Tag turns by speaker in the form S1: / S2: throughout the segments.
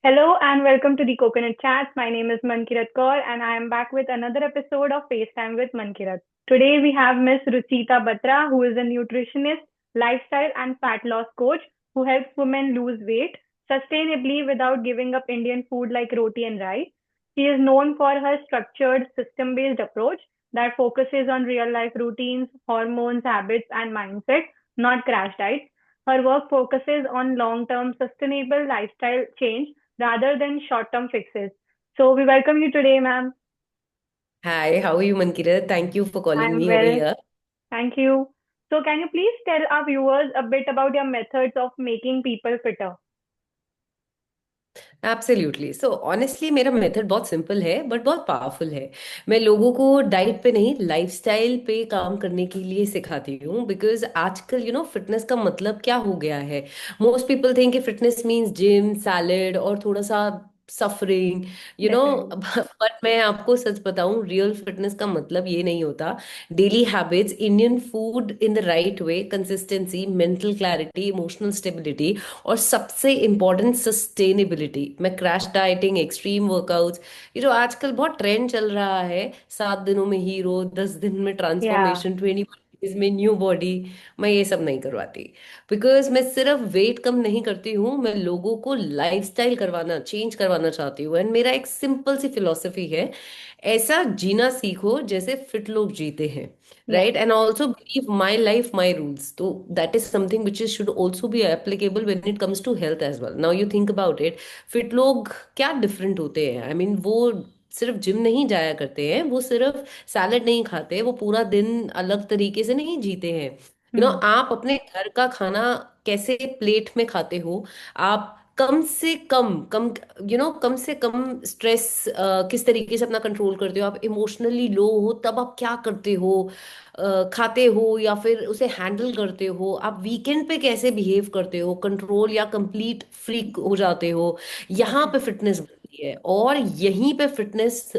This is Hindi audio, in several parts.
S1: Hello and welcome to the Coconut Chats. My name is Mankirat Kaur and I am back with another episode of FaceTime with Mankirat. Today we have Miss Ruchita Batra, who is a nutritionist, lifestyle and fat loss coach who helps women lose weight sustainably without giving up Indian food like roti and rice. She is known for her structured, system-based approach that focuses on real-life routines, hormones, habits, and mindset, not crash diets. Her work focuses on long-term sustainable lifestyle change rather than short-term fixes. So we welcome you today, ma'am.
S2: Hi, how are you, Mankirat? Thank you for calling
S1: I'm
S2: me over
S1: well.
S2: here.
S1: Thank you. So can you please tell our viewers a bit about your methods of making people fitter?
S2: Absolutely so honestly मेरा मेथड बहुत सिंपल है बट बहुत पावरफुल है। मैं लोगों को डाइट पे नहीं लाइफस्टाइल पे काम करने के लिए सिखाती हूँ बिकॉज आजकल फिटनेस का मतलब क्या हो गया है। मोस्ट पीपल थिंक कि फिटनेस मीन्स जिम सैलड और थोड़ा सा suffering you know
S1: Definitely.
S2: But मैं आपको सच बताऊं रियल फिटनेस का मतलब ये नहीं होता। Daily habits Indian food in the right way consistency mental clarity emotional stability और सबसे इम्पोर्टेंट सस्टेनेबिलिटी। मैं क्रैश डाइटिंग एक्सट्रीम वर्कआउट्स ये जो आजकल बहुत ट्रेंड चल रहा है 7 दिनों में हीरो 10 दिन में
S1: Yeah.
S2: ट्रांसफॉर्मेशन 20 में न्यू बॉडी मैं ये सब नहीं करवाती। बिकॉज मैं सिर्फ वेट कम नहीं करती हूँ मैं लोगों को लाइफस्टाइल करवाना चेंज करवाना चाहती हूँ एंड मेरा एक सिंपल सी फिलॉसफी है ऐसा जीना सीखो जैसे फिट लोग जीते हैं।
S1: Yeah.
S2: Right and also believe my life my rules तो that is something which is should also be applicable when it comes to health as well. Now you think about it. Fit लोग क्या डिफरेंट होते हैं। आई मीन वो सिर्फ जिम नहीं जाया करते हैं वो सिर्फ सैलड नहीं खाते वो पूरा दिन अलग तरीके से नहीं जीते हैं।
S1: Hmm.
S2: आप अपने घर का खाना कैसे प्लेट में खाते हो। आप कम से कम कम कम से कम स्ट्रेस किस तरीके से अपना कंट्रोल करते हो। आप इमोशनली लो हो तब आप क्या करते हो। खाते हो या फिर उसे हैंडल करते हो। आप वीकेंड पे कैसे बिहेव करते हो कंट्रोल या कंप्लीट फ्रीक हो जाते हो। यहाँ पे फिटनेस बनती है और यहीं पे फिटनेस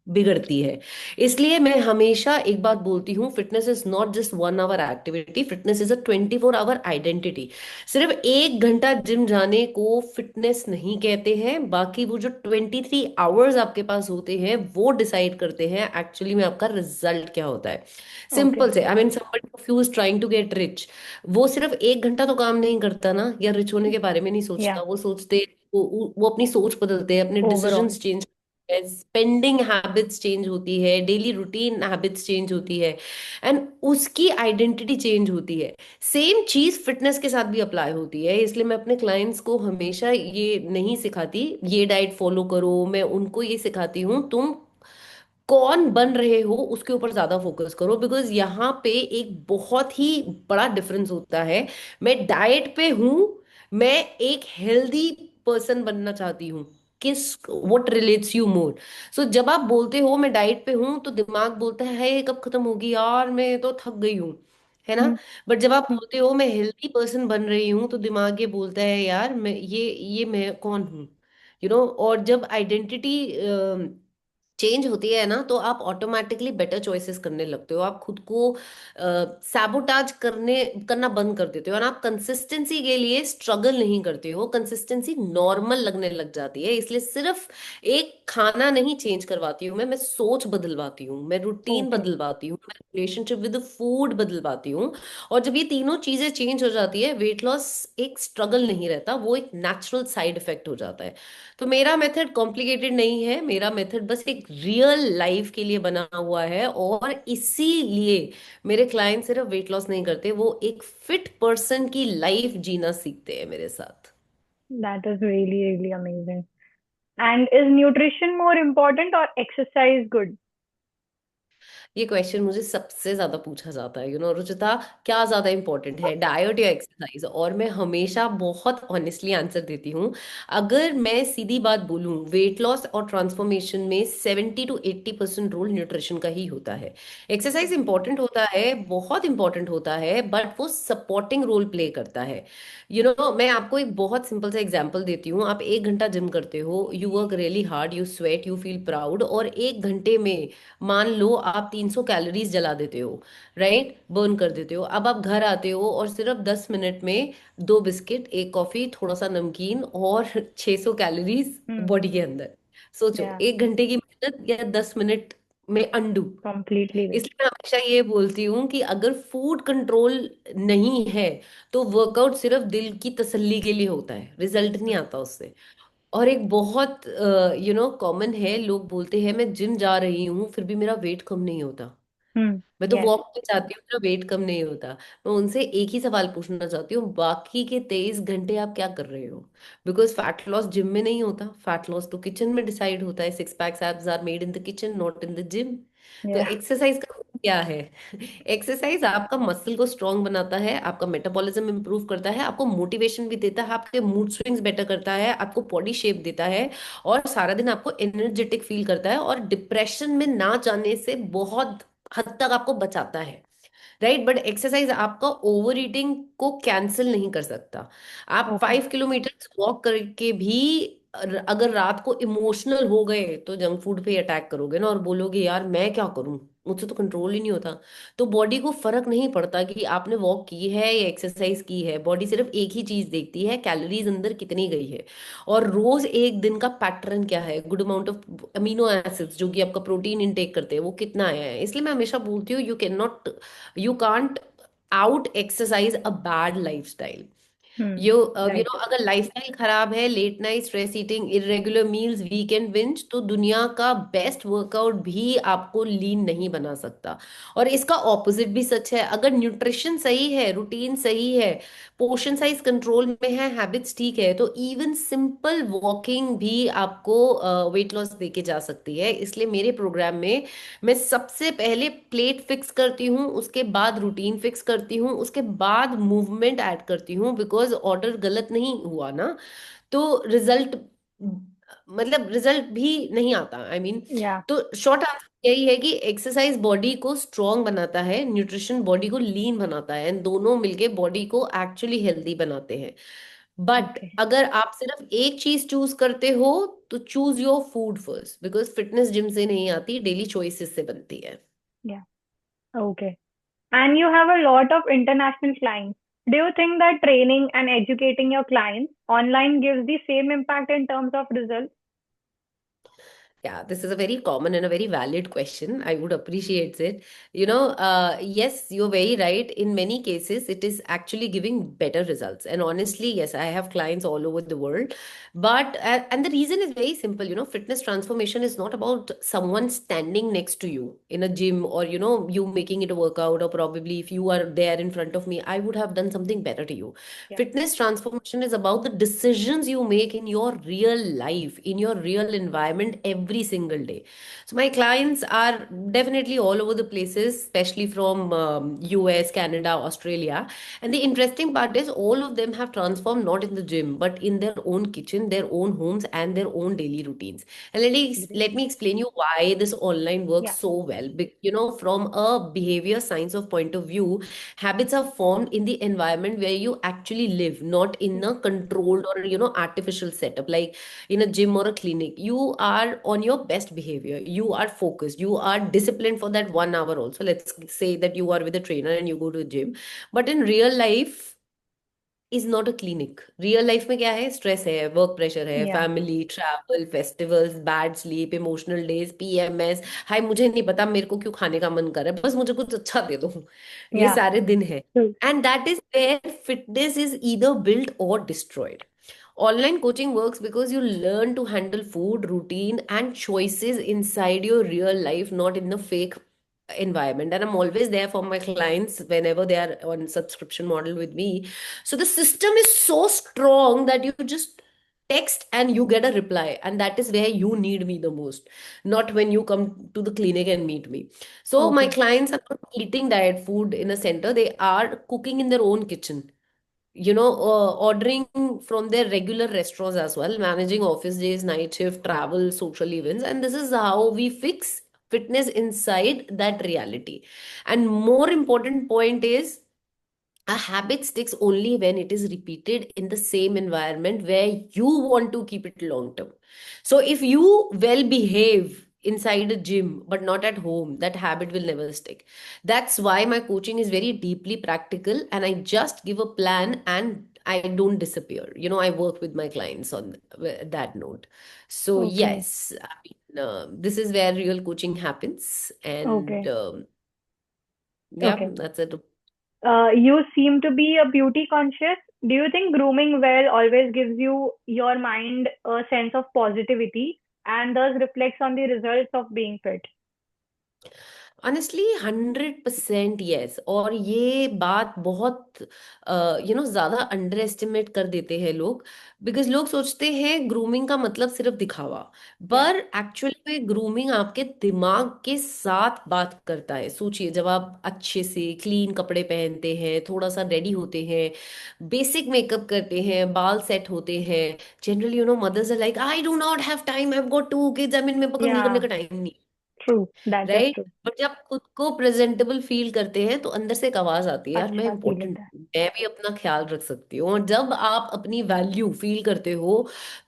S2: बिगड़ती है। इसलिए मैं हमेशा एक बात बोलती हूँ fitness is not just 1 hour activity fitness is a 24 hour identity. सिर्फ 1 घंटा जिम जाने को फिटनेस नहीं कहते हैं बाकी वो जो 23 आवर्स आपके पास होते हैं वो डिसाइड करते हैं एक्चुअली में आपका रिजल्ट क्या होता है।
S1: Okay.
S2: सिंपल से I mean somebody who is trying to get rich वो सिर्फ 1 घंटा तो काम नहीं करता ना या रिच होने के बारे में नहीं
S1: Yeah.
S2: सोचता वो सोचते वो अपनी सोच बदलते हैं अपने
S1: Overall.
S2: Decisions change spending habits change होती है डेली रूटीन हैबिट्स चेंज होती है एंड उसकी आइडेंटिटी चेंज होती है। सेम चीज फिटनेस के साथ भी अप्लाई होती है इसलिए मैं अपने क्लाइंट्स को हमेशा ये नहीं सिखाती ये डाइट फॉलो करो। मैं उनको ये सिखाती हूँ तुम कौन बन रहे हो उसके ऊपर ज्यादा फोकस करो बिकॉज यहाँ पे एक बहुत ही बड़ा डिफरेंस होता है। मैं डाइट पे हूँ मैं एक हेल्दी पर्सन बनना चाहती हूँ। किस व्हाट रिलेट्स यू मोर। सो जब आप बोलते हो मैं डाइट पे हूँ तो दिमाग बोलता है "ये कब खत्म होगी यार मैं तो थक गई हूँ" है ना।
S1: Hmm.
S2: बट जब आप बोलते हो मैं हेल्दी पर्सन बन रही हूँ तो दिमाग ये बोलता है यार मैं ये मैं कौन हूँ। और जब आइडेंटिटी चेंज होती है ना तो आप ऑटोमेटिकली बेटर चॉइसेस करने लगते हो। आप खुद को सैबोटाज करना बंद कर देते हो और आप कंसिस्टेंसी के लिए स्ट्रगल नहीं करते हो। कंसिस्टेंसी नॉर्मल लगने लग जाती है इसलिए सिर्फ एक खाना नहीं चेंज करवाती हूँ मैं सोच बदलवाती हूँ मैं रूटीन
S1: Okay.
S2: बदलवाती हूँ मैं रिलेशनशिप विद फूड बदलवाती हूँ। और जब ये तीनों चीजें चेंज हो जाती है वेट लॉस एक स्ट्रगल नहीं रहता वो एक नेचुरल साइड इफेक्ट हो जाता है। तो मेरा मेथड कॉम्प्लिकेटेड नहीं है मेरा मेथड बस एक रियल लाइफ के लिए बना हुआ है और इसीलिए मेरे क्लाइंट सिर्फ वेट लॉस नहीं करते वो एक फिट पर्सन की लाइफ जीना सीखते हैं मेरे साथ।
S1: That is really, really amazing. And is nutrition more important or exercise good?
S2: ये क्वेश्चन मुझे सबसे ज्यादा पूछा जाता है रुचिता क्या ज्यादा इंपॉर्टेंट है डाइट या एक्सरसाइज और मैं हमेशा बहुत ऑनेस्टली आंसर देती हूँ। अगर मैं सीधी बात बोलूँ वेट लॉस और ट्रांसफॉर्मेशन में 70 to 80% रोल न्यूट्रिशन का ही होता है। एक्सरसाइज इंपॉर्टेंट होता है बहुत इंपॉर्टेंट होता है बट वो सपोर्टिंग रोल प्ले करता है। मैं आपको एक बहुत सिंपल सा एग्जांपल देती हूँ। आप 1 घंटा जिम करते हो you work really hard you sweat you feel proud और 1 घंटे में मान लो आप 300 कैलोरीज जला देते हो, राइट, बर्न कर देते हो। अब आप घर आते हो और सिर्फ 10 मिनट में 2 बिस्किट, एक कॉफी, थोड़ा सा नमकीन और 600 कैलोरीज
S1: Hmm.
S2: बॉडी के अंदर। सोचो,
S1: Yeah.
S2: 1 घंटे की मेहनत या 10 मिनट में अंडू।
S1: Completely way.
S2: इसलिए मैं हमेशा ये बोलती हूँ कि अगर फूड कंट्रोल नहीं है तो वर्कआउट सिर्फ दिल की तसल्ली के लिए होता है, रिजल्ट नहीं आता उससे। और एक बहुत कॉमन है, लोग बोलते हैं मैं जिम जा रही हूँ फिर भी मेरा वेट कम नहीं होता।
S1: Hmm.
S2: मैं तो
S1: Yes.
S2: वॉक पे जाती हूँ, मेरा वेट कम नहीं होता। मैं उनसे एक ही सवाल पूछना चाहती हूँ, बाकी के 23 घंटे आप क्या कर रहे हो? बिकॉज फैट लॉस जिम में नहीं होता, फैट लॉस तो किचन में डिसाइड होता है। 6 packs abs are made in the kitchen, not in the gym. तो
S1: Yeah.
S2: एक्सरसाइज का मतलब क्या है? एक्सरसाइज आपका मसल को स्ट्रांग बनाता है, आपका मेटाबॉलिज्म इंप्रूव करता है, आपको मोटिवेशन भी देता है, आपके मूड स्विंग्स बेटर करता है, आपको बॉडी शेप देता है, और सारा दिन आपको एनर्जेटिक फील करता है, और डिप्रेशन में ना जाने से बहुत हद तक आपको बचाता है, राइट। बट एक्सरसाइज आपका ओवर ईटिंग को कैंसिल नहीं कर सकता। आप
S1: Okay.
S2: 5 किलोमीटर वॉक करके भी अगर रात को इमोशनल हो गए तो जंक फूड पे अटैक करोगे ना, और बोलोगे यार मैं क्या करूं, मुझसे तो कंट्रोल ही नहीं होता। तो बॉडी को फर्क नहीं पड़ता कि आपने वॉक की है या एक्सरसाइज की है, बॉडी सिर्फ एक ही चीज देखती है, कैलोरीज अंदर कितनी गई है, और रोज एक दिन का पैटर्न क्या है, good amount of amino acids जो कि आपका प्रोटीन इनटेक करते हैं वो कितना आया है। इसलिए मैं हमेशा बोलती हूँ, you can't out exercise a bad lifestyle.
S1: Hmm.
S2: You
S1: Right.
S2: No अगर लाइफस्टाइल खराब है, late night stress eating, irregular meals, weekend binge, तो दुनिया का बेस्ट वर्कआउट भी आपको लीन नहीं बना सकता। और इसका ऑपोजिट भी सच है, अगर न्यूट्रिशन सही है, रूटीन सही है, पोर्शन साइज कंट्रोल में है, हैबिट्स ठीक है, तो इवन सिंपल वॉकिंग भी आपको वेट लॉस देके जा सकती है। इसलिए मेरे प्रोग्राम में मैं सबसे पहले प्लेट फिक्स करती हूँ, उसके बाद रूटीन फिक्स करती हूँ, उसके बाद मूवमेंट ऐड करती हूँ, बिकॉज ऑर्डर गलत नहीं हुआ ना तो रिजल्ट, मतलब रिजल्ट भी नहीं आता, आई मीन।
S1: Yeah.
S2: तो शॉर्ट आंसर यही है कि एक्सरसाइज बॉडी को स्ट्रांग बनाता है, न्यूट्रिशन बॉडी को लीन बनाता है, एंड दोनों मिलके बॉडी को एक्चुअली हेल्दी बनाते हैं। But
S1: Okay.
S2: अगर आप सिर्फ एक चीज चूज करते हो तो choose your food first, because fitness gym से नहीं आती, डेली चॉइसेस से बनती है।
S1: Yeah. Okay. And you have a lot of international clients. Do you think that training and educating your clients online gives the same impact in terms of results?
S2: Yeah, this is a very common and a very valid question. I would appreciate it. Yes, you're very right. In many cases, it is actually giving better results. And honestly, yes, I have clients all over the world. And the reason is very simple. Fitness transformation is not about someone standing next to you in a gym, or, you making it a workout, or probably if you are there in front of me, I would have done something better to you.
S1: Yeah.
S2: Fitness transformation is about the decisions you make in your real life, in your real environment every single day. So my clients are definitely all over the places, especially from US, Canada, Australia. And the interesting part is all of them have transformed not in the gym, but in their own kitchen, their own homes, and their own daily routines. And let
S1: Great.
S2: me explain you why this online works
S1: Yeah.
S2: so well. From a behavior science of point of view, habits are formed in the environment where you actually live, not in
S1: Yeah.
S2: a controlled or artificial setup like in a gym or a clinic. You are on your best behavior, you are focused, you are disciplined for that 1 hour also. Let's say that you are with a trainer and you go to a gym, but in real life is not a clinic. Real life में क्या है? स्ट्रेस है, वर्क प्रेशर है,
S1: Yeah.
S2: Family, travel, festivals, bad sleep, emotional days, PMS. हाय, मुझे नहीं पता मेरे को क्यों खाने का मन कर रहा है, बस मुझे कुछ अच्छा दे दो। ये
S1: Yeah.
S2: सारे दिन है।
S1: True.
S2: And that is where fitness is either built or destroyed. Online coaching works because you learn to handle food, routine, and choices inside your real life, not in the fake environment. And I'm always there for my clients whenever they are on subscription model with me. So the system is so strong that you just text and you get a reply. And that is where you need me the most, not when you come to the clinic and meet me. So my
S1: Okay.
S2: clients are not eating diet food in a center, they are cooking in their own kitchen, ordering from their regular restaurants as well, managing office days, night shift, travel, social events. And this is how we fix fitness inside that reality. And more important point is, a habit sticks only when it is repeated in the same environment where you want to keep it long term. So if you well behave inside a gym but not at home, that habit will never stick. That's why my coaching is very deeply practical, and I just give a plan and I don't disappear. I work with my clients on that note. So
S1: Okay.
S2: yes, I mean, this is where real coaching happens, and
S1: Okay.
S2: yeah,
S1: Okay.
S2: that's it.
S1: You seem to be a beauty conscious. Do you think grooming well always gives your mind a sense of positivity and thus reflects on the results of being fit?
S2: Honestly 100% yes. और ये बात बहुत ज्यादा अंडर एस्टिमेट कर देते हैं लोग। बिकॉज लोग सोचते हैं ग्रूमिंग का मतलब सिर्फ दिखावा,
S1: Yeah.
S2: पर एक्चुअली में ग्रूमिंग आपके दिमाग के साथ बात करता है। सोचिए, जब आप अच्छे से क्लीन कपड़े पहनते हैं, थोड़ा सा रेडी होते हैं, बेसिक मेकअप करते हैं, बाल सेट होते हैं, generally mothers are like, I do not have time, I have got 2 kids, I mean मेरे पास ग्रूम करने
S1: Yeah.
S2: का टाइम नहीं।
S1: True. That is
S2: right.
S1: true.
S2: But जब खुद को प्रेजेंटेबल फील करते हैं तो अंदर से एक आवाज आती है, यार मैं
S1: अच्छा फील
S2: इंपॉर्टेंट
S1: होता है।
S2: हूँ, मैं भी अपना ख्याल रख सकती हूँ। और जब आप अपनी वैल्यू फील करते हो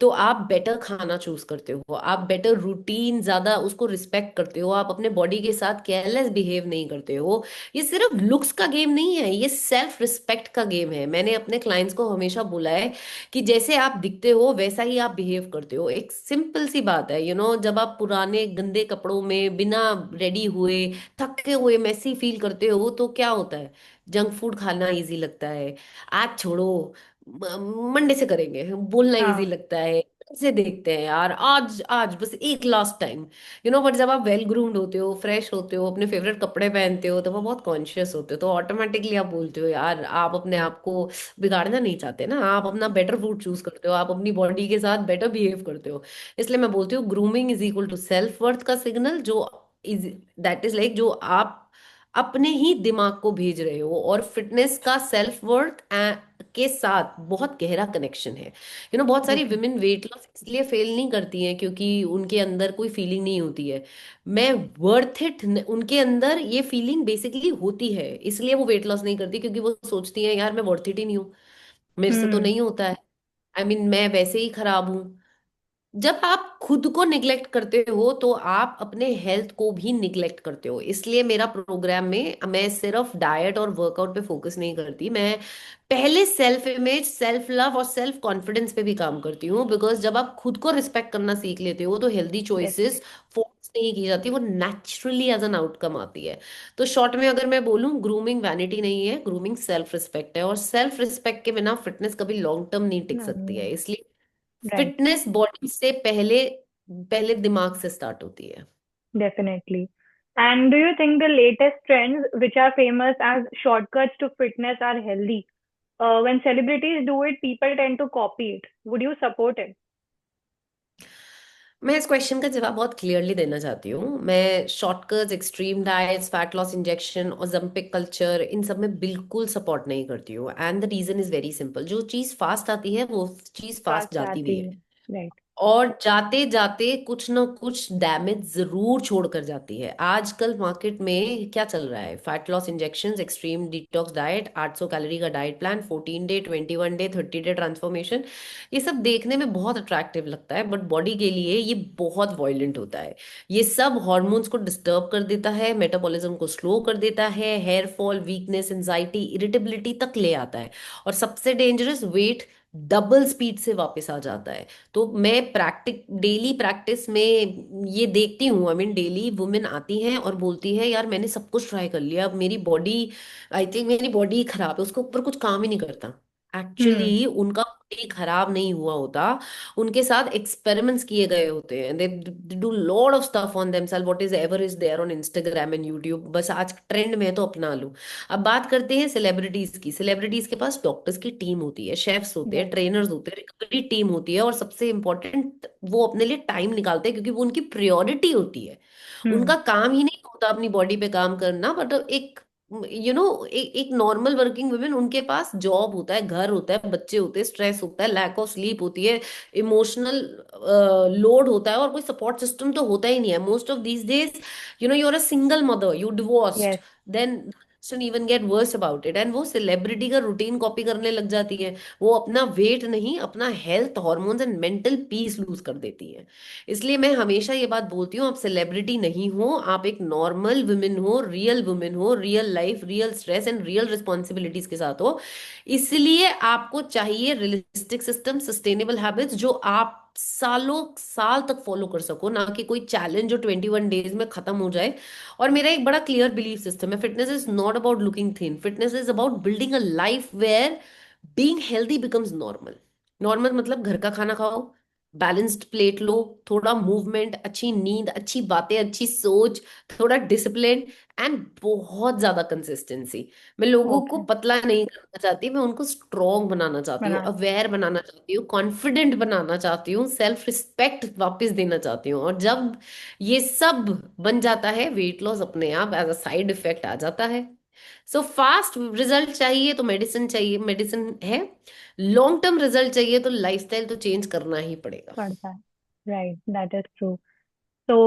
S2: तो आप बेटर खाना चूज करते हो, आप बेटर रूटीन, ज्यादा उसको रिस्पेक्ट करते हो, आप अपने बॉडी के साथ केयरलेस बिहेव नहीं करते हो। ये सिर्फ लुक्स का गेम नहीं है, ये सेल्फ रिस्पेक्ट का गेम है। मैंने अपने क्लाइंट्स को हमेशा बोला है कि जैसे आप दिखते हो वैसा ही आप बिहेव करते हो। एक सिंपल सी बात है, जब आप पुराने गंदे कपड़ों में बिना रेडी हुए, थके हुए, मैसी फील करते हो तो क्या होता है? जंक फूड खाना इजी लगता है। आज छोड़ो, मंडे से करेंगे, बोलना इजी
S1: हाँ।
S2: लगता है। से देखते हैं यार, आज आज बस एक लास्ट टाइम। बट जब आप वेल ग्रूम्ड होते हो, फ्रेश होते हो, अपने फेवरेट कपड़े पहनते हो, तो वो बहुत कॉन्शियस होते हो, तो ऑटोमेटिकली आप बोलते हो यार, आप अपने आप को बिगाड़ना नहीं चाहते ना, आप अपना बेटर फूड चूज करते हो, आप अपनी बॉडी के साथ बेटर बिहेव करते हो। इसलिए मैं बोलती हूँ grooming is equal to self worth का सिग्नल, जो इज दैट इज लाइक जो आप अपने ही दिमाग को भेज रहे हो। और फिटनेस का सेल्फ वर्थ के साथ बहुत गहरा कनेक्शन है। बहुत सारी
S1: ओके।
S2: विमेन वेट लॉस इसलिए फेल नहीं करती हैं क्योंकि उनके अंदर कोई फीलिंग नहीं होती है, मैं वर्थ इट। उनके अंदर ये फीलिंग बेसिकली होती है, इसलिए वो वेट लॉस नहीं करती, क्योंकि वो सोचती हैं यार मैं वर्थ इट ही नहीं हूँ, मेरे से तो
S1: हम्म।
S2: नहीं होता है, आई मीन मैं वैसे ही खराब हूँ। जब आप खुद को निग्लेक्ट करते हो तो आप अपने हेल्थ को भी निग्लेक्ट करते हो। इसलिए मेरा प्रोग्राम में मैं सिर्फ डाइट और वर्कआउट पे फोकस नहीं करती, मैं पहले सेल्फ इमेज, सेल्फ लव और सेल्फ कॉन्फिडेंस पे भी काम करती हूँ। बिकॉज जब आप खुद को रिस्पेक्ट करना सीख लेते हो तो हेल्दी चॉइसेस
S1: डेफिनेटली।
S2: फोर्स नहीं की जाती, वो नेचुरली एज एन आउटकम आती है। तो शॉर्ट में अगर मैं बोलूँ, ग्रूमिंग वैनिटी नहीं है, ग्रूमिंग सेल्फ रिस्पेक्ट है, और सेल्फ रिस्पेक्ट के बिना फिटनेस कभी लॉन्ग टर्म नहीं टिक सकती
S1: नहीं।
S2: है। इसलिए
S1: राइट।
S2: फिटनेस बॉडी से पहले पहले दिमाग से स्टार्ट होती है।
S1: Definitely. And do you think the latest trends, which are famous as shortcuts to fitness, are healthy? When celebrities do it, people tend to copy it. Would you support it?
S2: मैं इस क्वेश्चन का जवाब बहुत क्लियरली देना चाहती हूँ। मैं shortcuts, extreme diets, fat loss injection, Ozempic culture, इन सब में बिल्कुल सपोर्ट नहीं करती हूँ। And the reason is very simple, जो चीज़ फास्ट आती है वो चीज़ फास्ट
S1: Fast
S2: जाती भी
S1: आती
S2: है,
S1: है। Right.
S2: और जाते जाते कुछ ना कुछ डैमेज जरूर छोड़ कर जाती है। आजकल मार्केट में क्या चल रहा है? Fat loss injections, extreme detox diet, 800 calorie का diet plan, 14 day, 21 day, 30 day transformation. ये सब देखने में बहुत अट्रैक्टिव लगता है, बट बॉडी के लिए ये बहुत वॉयलेंट होता है। ये सब हॉर्मोन्स को डिस्टर्ब कर देता है, मेटाबॉलिज्म को स्लो कर देता है, hair fall, weakness, anxiety, irritability तक ले आता है, और सबसे डेंजरस, वेट डबल स्पीड से वापस आ जाता है। तो मैं डेली प्रैक्टिस में ये देखती हूँ, आई मीन डेली वुमेन आती हैं और बोलती है यार मैंने सब कुछ ट्राई कर लिया, अब मेरी बॉडी, आई थिंक मेरी बॉडी खराब है, उसके ऊपर कुछ काम ही नहीं करता।
S1: Hmm.
S2: एक्चुअली उनका body खराब नहीं हुआ होता, उनके साथ एक्सपेरिमेंट्स किए गए होते हैं। They do lot of stuff on themself, what is ever is there on Instagram and YouTube, बस आज ट्रेंड में है तो अपना लो। अब बात करते हैं सेलिब्रिटीज की। सेलिब्रिटीज के पास डॉक्टर्स की टीम होती है, शेफ्स होते हैं,
S1: Yes.
S2: ट्रेनर्स होते हैं, रिकवरी टीम होती है, और सबसे इम्पोर्टेंट वो अपने लिए टाइम निकालते हैं क्योंकि वो उनकी प्रायोरिटी होती है।
S1: Hmm.
S2: उनका काम ही नहीं होता अपनी बॉडी पे काम करना, बट एक एक नॉर्मल वर्किंग वुमेन, उनके पास जॉब होता है, घर होता है, बच्चे होते हैं, स्ट्रेस होता है, लैक ऑफ स्लीप होती है, इमोशनल लोड होता है, और कोई सपोर्ट सिस्टम तो होता ही नहीं है most of these days. You are a single mother, you divorced,
S1: Yes.
S2: Then and even get worse about it, and वो सेलिब्रिटी का रूटीन कॉपी करने लग जाती है। वो अपना वेट नहीं, अपना health, hormones and mental peace lose कर देती है। इसलिए मैं हमेशा ये बात बोलती हूँ, आप सेलिब्रिटी नहीं हो, आप एक नॉर्मल वुमेन हो, real life, real stress and real responsibilities के साथ हो। इसलिए आपको चाहिए रियलिस्टिक सिस्टम, सस्टेनेबल हैबिट्स जो आप सालों साल तक फॉलो कर सको, ना कि कोई चैलेंज जो 21 डेज में खत्म हो जाए। और मेरा एक बड़ा क्लियर बिलीफ सिस्टम है, fitness is not about looking thin, fitness is about building a life where being healthy becomes normal. Normal मतलब घर का खाना खाओ, बैलेंस्ड प्लेट लो, थोड़ा मूवमेंट, अच्छी नींद, अच्छी बातें, अच्छी सोच, थोड़ा डिसिप्लिन एंड बहुत ज्यादा कंसिस्टेंसी। मैं लोगों को
S1: ओके।
S2: पतला नहीं करना चाहती, मैं उनको स्ट्रॉन्ग बनाना चाहती हूँ,
S1: बनाना।
S2: अवेयर बनाना चाहती हूँ, कॉन्फिडेंट बनाना चाहती हूँ, सेल्फ रिस्पेक्ट वापस देना चाहती हूँ। और जब ये सब बन जाता है, वेट लॉस अपने आप एज अ साइड इफेक्ट आ जाता है। सो फास्ट रिजल्ट चाहिए तो मेडिसिन चाहिए, मेडिसिन है। लॉन्ग टर्म रिजल्ट चाहिए तो लाइफस्टाइल तो चेंज करना ही पड़ेगा।
S1: पड़ता है। Right, that is true. So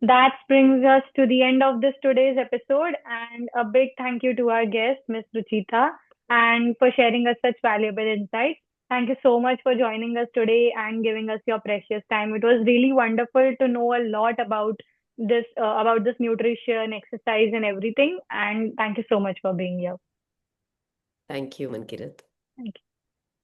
S1: that brings us to the end of this today's episode, and a big thank you to our guest, Miss Ruchita, and for sharing us such valuable insights. Thank you so much for joining us today and giving us your precious time. It was really wonderful to know a lot about this nutrition, exercise, and everything. And thank you so much for being here.
S2: Thank you Mankirat.
S1: Thank you.